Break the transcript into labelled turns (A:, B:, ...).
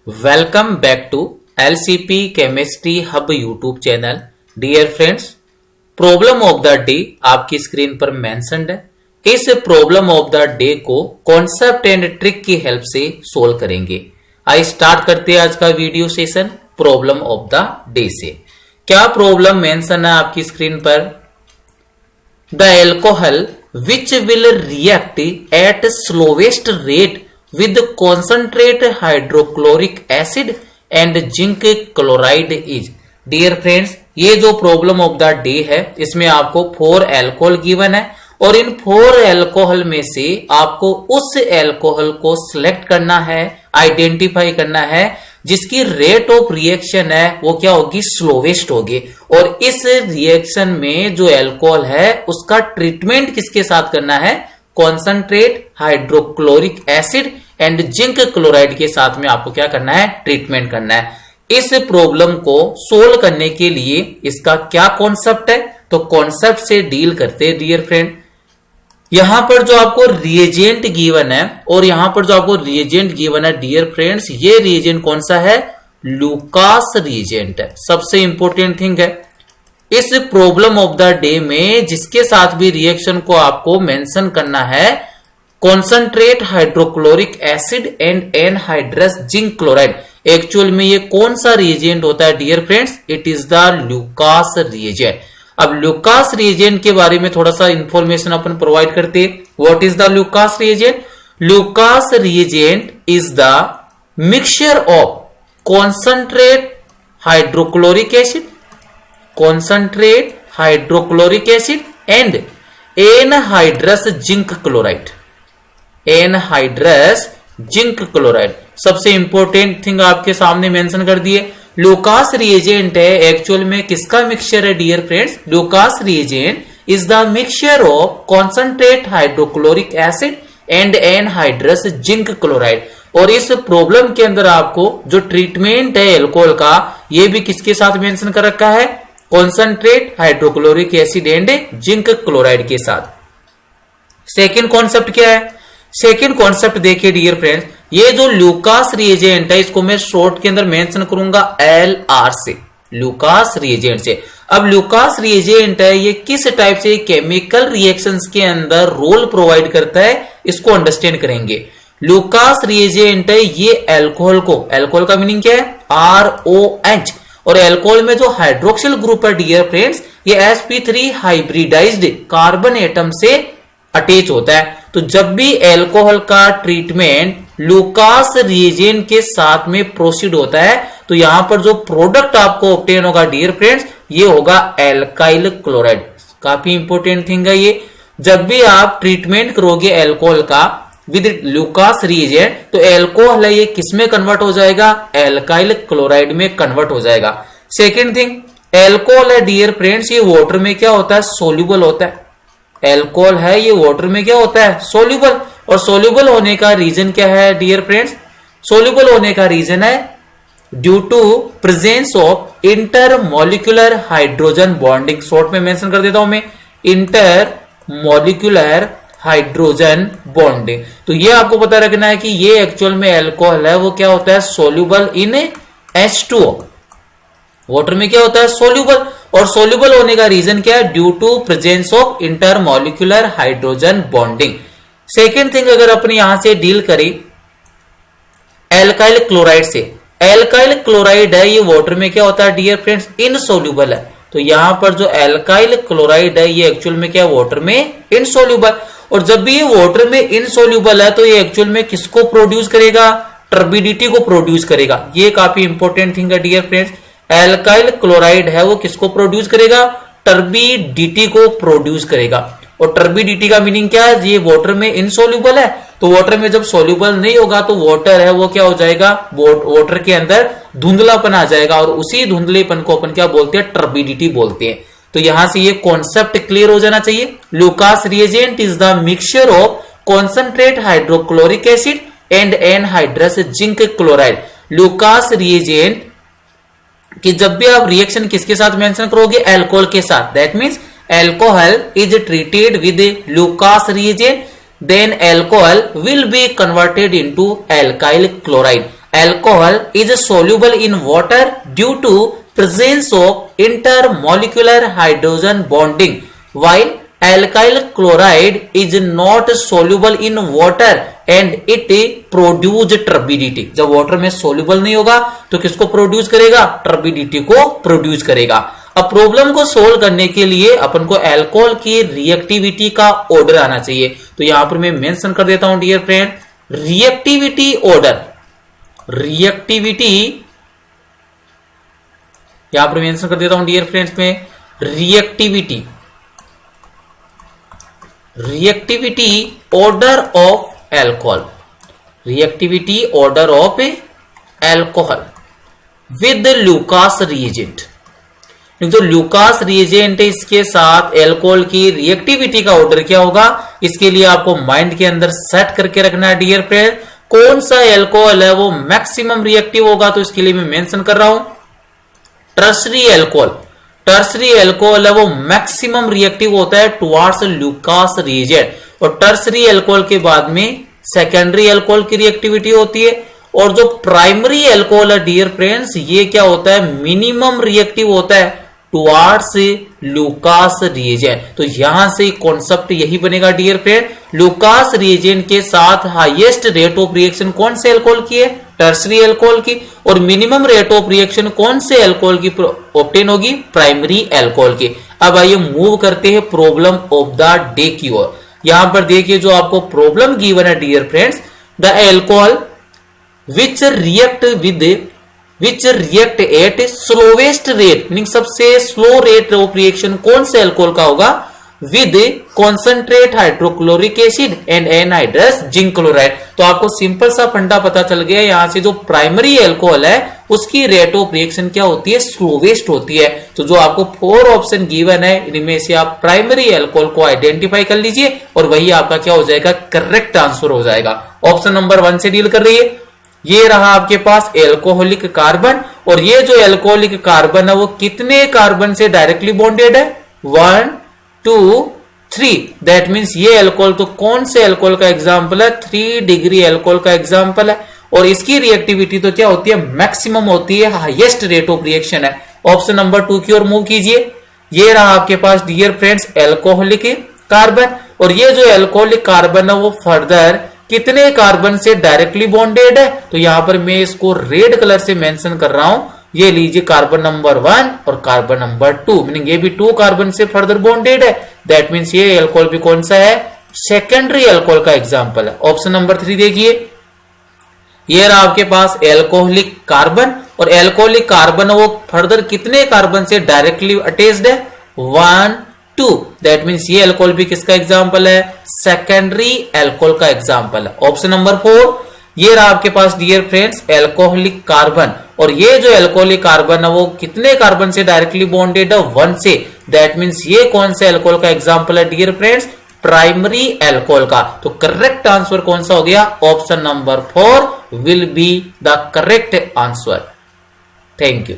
A: Welcome back to LCP chemistry hub YouTube channel. Dear friends, problem of the day आपकी screen पर mentioned है। इस problem of the day को concept and trick की help से solve करेंगे। आइए स्टार्ट करते हैं आज का video session problem of the day से। क्या प्रॉब्लम मेंशन है आपकी स्क्रीन पर? The alcohol which will react at slowest rate with concentrate hydrochloric acid and zinc chloride is। Dear friends, ये जो प्रॉब्लम ऑफ द डे है इसमें आपको 4 एल्कोहल गिवन है और इन 4 एल्कोहल में से आपको उस एल्कोहल को सिलेक्ट करना है, आइडेंटिफाई करना है जिसकी रेट ऑफ रिएक्शन है वो क्या होगी, स्लोवेस्ट होगी। और इस रिएक्शन में जो एल्कोहल है उसका ट्रीटमेंट किसके साथ करना है, concentrate hydrochloric acid and zinc chloride के साथ में आपको क्या करना है, ट्रीटमेंट करना है। इस प्रॉब्लम को सोल्व करने के लिए इसका क्या कॉन्सेप्ट है, तो कॉन्सेप्ट से डील करते हैं। डियर फ्रेंड, यहां पर जो आपको रिएजेंट गिवन है और यहां पर जो आपको रिएजेंट गिवन है डियर फ्रेंड्स, ये रिएजेंट कौन सा है, लुकास रिएजेंट है। सबसे इंपॉर्टेंट थिंग है इस प्रॉब्लम ऑफ द डे में जिसके साथ भी रिएक्शन को आपको मेंशन करना है, concentrate hydrochloric acid and anhydrous zinc chloride. Actual में ये कौन सा रिएजेंट होता है dear friends, it is the Lucas reagent. अब लुकास रिएजेंट के बारे में थोड़ा सा इंफॉर्मेशन अपन प्रोवाइड करते हैं। What is the Lucas reagent? Lucas reagent is the mixture of concentrate hydrochloric acid, concentrate hydrochloric acid and anhydrous zinc chloride, anhydrous zinc chloride। सबसे important thing आपके सामने मेंशन कर दिए, लुकास रिएजेंट है actual में किसका मिक्सचर है dear friends, Lucas reagent is the mixture of concentrate hydrochloric acid and anhydrous zinc chloride. और इस प्रॉब्लम के अंदर आपको जो ट्रीटमेंट है एल्कोहल का ये भी किसके साथ मेंशन कर रखा है, concentrate hydrochloric acid and zinc chloride के साथ। सेकेंड कॉन्सेप्ट क्या है, सेकेंड कॉन्सेप्ट देखिए डियर फ्रेंड्स, ये जो लुकास रिएजेंट है इसको मैं शॉर्ट के अंदर मेंशन करूंगा LR से, लुकास रिएजेंट से। अब लुकास रिएजेंट है ये किस टाइप से केमिकल रिएक्शंस के अंदर रोल प्रोवाइड करता है इसको अंडरस्टैंड करेंगे। लुकास रिएजेंट है ये एल्कोहल को, एल्कोहल का मीनिंग क्या है, ROH, और एल्कोहल में जो हाइड्रोक्सिल ग्रुप है डियर फ्रेंड्स ये sp3 हाइब्रिडाइज्ड कार्बन एटम से अटैच होता है। तो जब भी एल्कोहल का ट्रीटमेंट लुकास रिएजेंट के साथ में प्रोसीड होता है तो यहां पर जो प्रोडक्ट आपको ऑब्टेन होगा डियर फ्रेंड्स ये होगा एल्काइल क्लोराइड। काफी इंपॉर्टेंट थिंग है ये, जब भी आप ट्रीटमेंट करोगे एल्कोहल का विद लुकास रिएजेंट तो एल्कोहल है ये किसमें कन्वर्ट हो जाएगा, एल्काइल क्लोराइड में कन्वर्ट हो जाएगा। सेकेंड थिंग, एल्कोहल है डियर फ्रेंड्स ये वाटर में क्या होता है, सोल्यूबल होता है। एल्कोहल है ये वाटर में क्या होता है, सोल्यूबल। और सोल्यूबल होने का रीजन क्या है डियर फ्रेंड्स, सोल्यूबल होने का रीजन है due to presence of intermolecular hydrogen bonding. Short में मेंशन कर देता हूं मैं, इंटर मॉलिक्यूलर हाइड्रोजन बॉन्डिंग। तो ये आपको पता रखना है कि ये एक्चुअल में एल्कोहल है वो क्या होता है, सोल्यूबल इन H2O। वाटर में क्या होता है, सोल्यूबल, और सोल्यूबल होने का रीजन क्या है, due to presence of intermolecular hydrogen bonding. Second thing अगर अपन यहां से डील करें एल्काइल क्लोराइड से, एल्काइल क्लोराइड है ये वाटर में क्या होता है डियर फ्रेंड्स, इनसोल्यूबल है। तो यहां पर जो एल्काइल क्लोराइड है ये एक्चुअल में क्या, वाटर में इनसोल्यूबल। और जब भी ये वाटर में इनसोल्यूबल है तो ये एक्चुअल में किसको प्रोड्यूस करेगा, टर्बिडिटी को प्रोड्यूस करेगा। ये काफी इंपॉर्टेंट थिंग है डियर फ्रेंड्स, एल्काइल क्लोराइड है वो किसको प्रोड्यूस करेगा, टर्बिडिटी को प्रोड्यूस करेगा। और टर्बिडिटी का मीनिंग क्या है, ये वाटर में इनसोल्यूबल है तो वाटर में जब सोल्यूबल नहीं होगा तो वाटर है वो क्या हो जाएगा, वाटर के अंदर धुंधलापन आ जाएगा और उसी धुंधलेपन को अपन क्या बोलते हैं, टर्बिडिटी बोलते हैं। तो यहां से ये कॉन्सेप्ट क्लियर हो जाना चाहिए। Lucas reagent is the mixture of concentrate hydrochloric acid and anhydrous zinc chloride. Lucas reagent कि जब भी आप रिएक्शन किसके साथ मेंशन करोगे, एल्कोहल के साथ, that means alcohol is treated with Lucas reagent, then alcohol will be converted into alkyl chloride. Alcohol is soluble in water due to presence of intermolecular hydrogen bonding, while alkyl chloride is not soluble in water and it produce turbidity। जब water में soluble नहीं होगा तो किसको produce करेगा? Turbidity को produce करेगा। अब प्रॉब्लम को सोल्व करने के लिए अपन को अल्कोहल की रिएक्टिविटी का ऑर्डर आना चाहिए। तो यहां पर मैं मेंशन कर देता हूं dear friend, reactivity order. Reactivity यहां पर मेंशन कर देता हूं डियर फ्रेंड्स में, reactivity order of alcohol, reactivity order of alcohol with Lucas reagent. जो लुकास रिएजेंट है इसके साथ एल्कोहल की रिएक्टिविटी का ऑर्डर क्या होगा, इसके लिए आपको माइंड के अंदर सेट करके रखना है डियर फ्रेंड। कौन सा एल्कोहल है वो मैक्सिमम रिएक्टिव होगा, तो इसके लिए मैं मेंशन कर रहा हूं टर्सरी एल्कोहल। टर्सरी एल्कोहल है वो मैक्सिमम रिएक्टिव होता है टुवार्ड्स लुकास रिएजेंट, और टर्सरी एल्कोहल के बाद में सेकेंडरी एल्कोहल की रिएक्टिविटी होती है। और जो प्राइमरी एल्कोहल है डियर फ्रेंड्स, ये क्या होता है? मिनिमम रिएक्टिव होता है टुवार्ड्स लुकास रिएजेंट। तो यहां से कॉन्सेप्ट यही बनेगा डियर फ्रेंड, लुकास रिएजेंट के साथ हाईएस्ट रेट ऑफ रिएक्शन कौन से एल्कोहल की है? टर्सरी एल्कोहल की। और मिनिमम रेट ऑफ रिएक्शन कौन से एल्कोहल की ऑब्टेन होगी? प्राइमरी एल्कोहल की। अब आइए मूव करते हैं प्रॉब्लम ऑफ द डे की ओर। यहां पर देखिए जो आपको प्रॉब्लम गिवन है dear friends, the alcohol which react at slowest rate, meaning सबसे स्लो रेट ऑफ रिएक्शन कौन से एल्कोहल का होगा? With concentrate hydrochloric acid and anhydrous zinc chloride. तो आपको सिंपल सा फंडा पता चल गया, यहां से जो प्राइमरी एल्कोहल है उसकी रेट ऑफ रिएक्शन क्या होती है? स्लोवेस्ट होती है। तो जो आपको 4 ऑप्शन गिवन है इनमें से आप प्राइमरी एल्कोहल को आइडेंटिफाई कर लीजिए और वही आपका क्या हो जाएगा? करेक्ट आंसर हो जाएगा। ऑप्शन नंबर 1 से डील कर रही है। ये रहा आपके पास एल्कोहलिक कार्बन, और ये जो एल्कोहलिक कार्बन है वो कितने कार्बन से डायरेक्टली बॉन्डेड है? 1 2 3। दैट मींस ये एल्कोहल तो कौन से एल्कोहल का एग्जांपल है? 3 डिग्री एल्कोहल का एग्जांपल है। और इसकी रिएक्टिविटी तो क्या होती है? मैक्सिमम होती है, हाईएस्ट रेट ऑफ रिएक्शन है। ऑप्शन नंबर 2 की ओर मूव कीजिए। ये रहा आपके पास डियर फ्रेंड्स एल्कोहलिक कार्बन, और ये जो एल्कोहलिक कार्बन है वो फर्दर कितने कार्बन से डायरेक्टली बॉन्डेड है? तो यहां पर मैं इसको रेड कलर से मेंशन कर रहा हूं। ये लीजिए कार्बन नंबर 1 और कार्बन नंबर 2, मीनिंग ये भी 2 कार्बन से फर्दर बॉन्डेड है। दैट मींस ये एल्कोहल भी कौन सा है? सेकेंडरी एल्कोहल का एग्जांपल है। ऑप्शन नंबर 3 देखिए, ये रहा आपके पास एल्कोहलिक कार्बन, और एल्कोहलिक कार्बन वो फर्दर कितने कार्बन से डायरेक्टली अटैच्ड है? 1 2। दैट मींस ये अल्कोहल भी किसका एग्जांपल है? सेकेंडरी अल्कोहल का एग्जांपल है। ऑप्शन नंबर 4, ये रहा आपके पास डियर फ्रेंड्स एल्कोहलिक कार्बन, और ये जो एल्कोहलिक कार्बन है वो कितने कार्बन से डायरेक्टली बॉन्डेड है? 1 से। दैट मींस ये कौन से अल्कोहल का एग्जांपल है डियर फ्रेंड्स? प्राइमरी अल्कोहल का। तो करेक्ट आंसर कौन सा हो गया? Option number 4 will be the correct answer. Thank you.